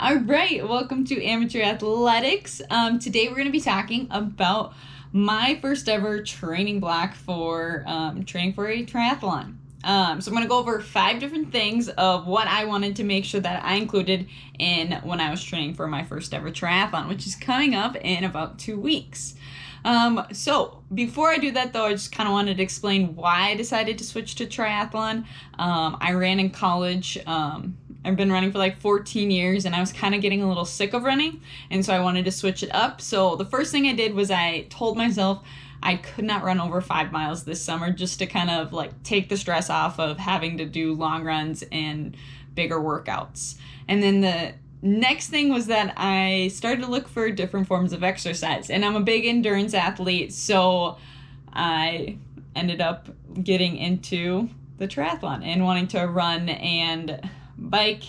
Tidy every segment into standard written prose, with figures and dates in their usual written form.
All right, welcome to Amateur Athletics. Today we're going to be talking about my first ever training block for training for a triathlon. So I'm going to go over 5 different things of what I wanted to make sure that I included in when I was training for my first ever triathlon, which is coming up in about 2 weeks. So before I do that though, I just kind of wanted to explain why I decided to switch to triathlon. I ran in college. I've been running for like 14 years and I was kind of getting a little sick of running, and so I wanted to switch it up. So the first thing I did was I told myself I could not run over 5 miles this summer, just to kind of like take the stress off of having to do long runs and bigger workouts. And then the next thing was that I started to look for different forms of exercise, and I'm a big endurance athlete, so I ended up getting into the triathlon and wanting to run and bike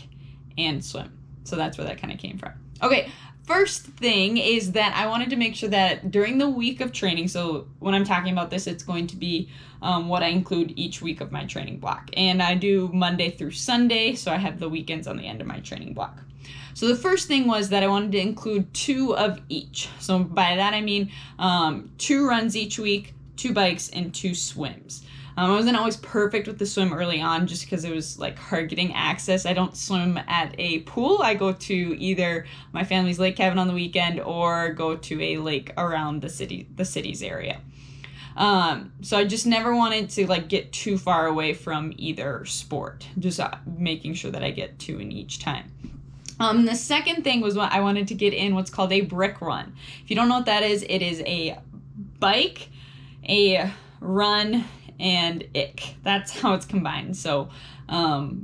and swim. So that's where that kind of came from. Okay, first thing is that I wanted to make sure that during the week of training, so when I'm talking about this, it's going to be what I include each week of my training block. And I do Monday through Sunday, so I have the weekends on the end of my training block. So the first thing was that I wanted to include 2 of each. So by that I mean 2 runs each week, 2 bikes, and 2 swims. I wasn't always perfect with the swim early on just because it was like hard getting access. I don't swim at a pool. I go to either my family's lake cabin on the weekend or go to a lake around the city's area. So I just never wanted to like get too far away from either sport, just making sure that I get 2 in each time. The second thing was what I wanted to get in what's called a brick run. If you don't know what that is, it is a bike, a run, and ick. That's how it's combined. So so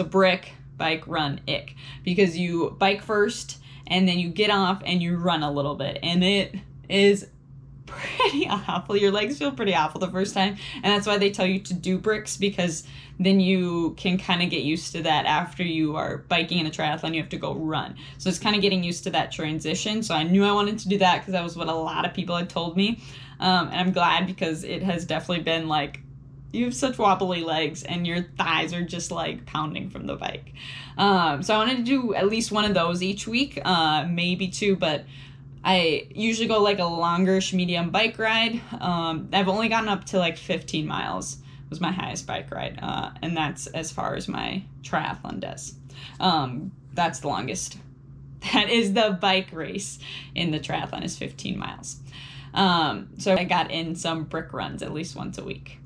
brick, bike, run, ick. Because you bike first and then you get off and you run a little bit, and it is pretty awful. Your legs feel pretty awful the first time, and that's why they tell you to do bricks, because then you can kind of get used to that. After you are biking in a triathlon, you have to go run. So it's kind of getting used to that transition. So I knew I wanted to do that because that was what a lot of people had told me. And I'm glad, because it has definitely been like, you have such wobbly legs and your thighs are just like pounding from the bike. So I wanted to do at least one of those each week, maybe 2, but I usually go like a longish medium bike ride. I've only gotten up to like 15 miles was my highest bike ride. And that's as far as my triathlon does. That's the longest. That is the bike race in the triathlon, is 15 miles. So I got in some brick runs at least once a week.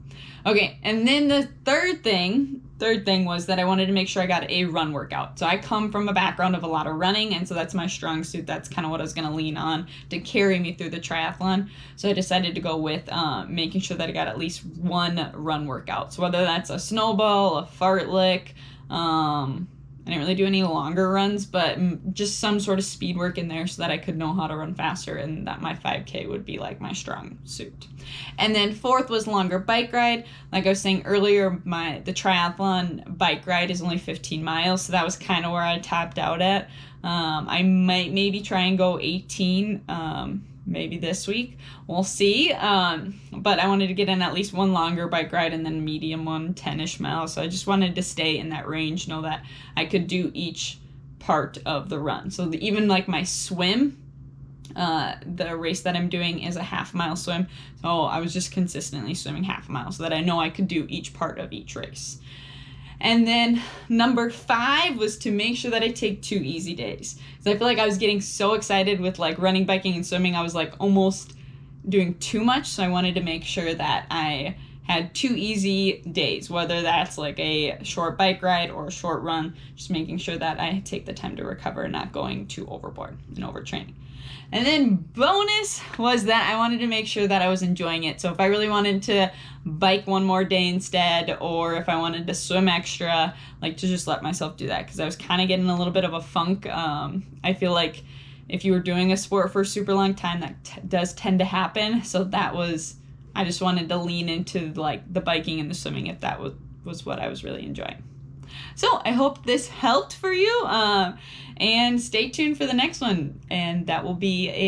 Okay, and then the third thing was that I wanted to make sure I got a run workout. So I come from a background of a lot of running, and so that's my strong suit. That's kind of what I was going to lean on to carry me through the triathlon. So I decided to go with making sure that I got at least one run workout. So whether that's a snowball, a fartlek, I didn't really do any longer runs, but just some sort of speed work in there so that I could know how to run faster, and that my 5K would be like my strong suit. And then fourth was longer bike ride. Like I was saying earlier, the triathlon bike ride is only 15 miles, so that was kind of where I topped out at. I might maybe try and go 18, maybe this week. We'll see. But I wanted to get in at least one longer bike ride and then medium one, 10-ish miles. So I just wanted to stay in that range, know that I could do each part of the run. So even like my swim, the race that I'm doing is a half-mile swim. So I was just consistently swimming half a mile so that I know I could do each part of each race. And then number 5 was to make sure that I take 2 easy days. So I feel like I was getting so excited with like running, biking, and swimming. I was like almost doing too much. So I wanted to make sure that I had 2 easy days, whether that's like a short bike ride or a short run, just making sure that I take the time to recover and not going too overboard and overtraining. And then bonus was that I wanted to make sure that I was enjoying it. So if I really wanted to bike one more day instead, or if I wanted to swim extra, like to just let myself do that, because I was kind of getting a little bit of a funk. I feel like if you were doing a sport for a super long time, that does tend to happen. So I just wanted to lean into like the biking and the swimming if that was what I was really enjoying. So I hope this helped for you, and stay tuned for the next one, and that will be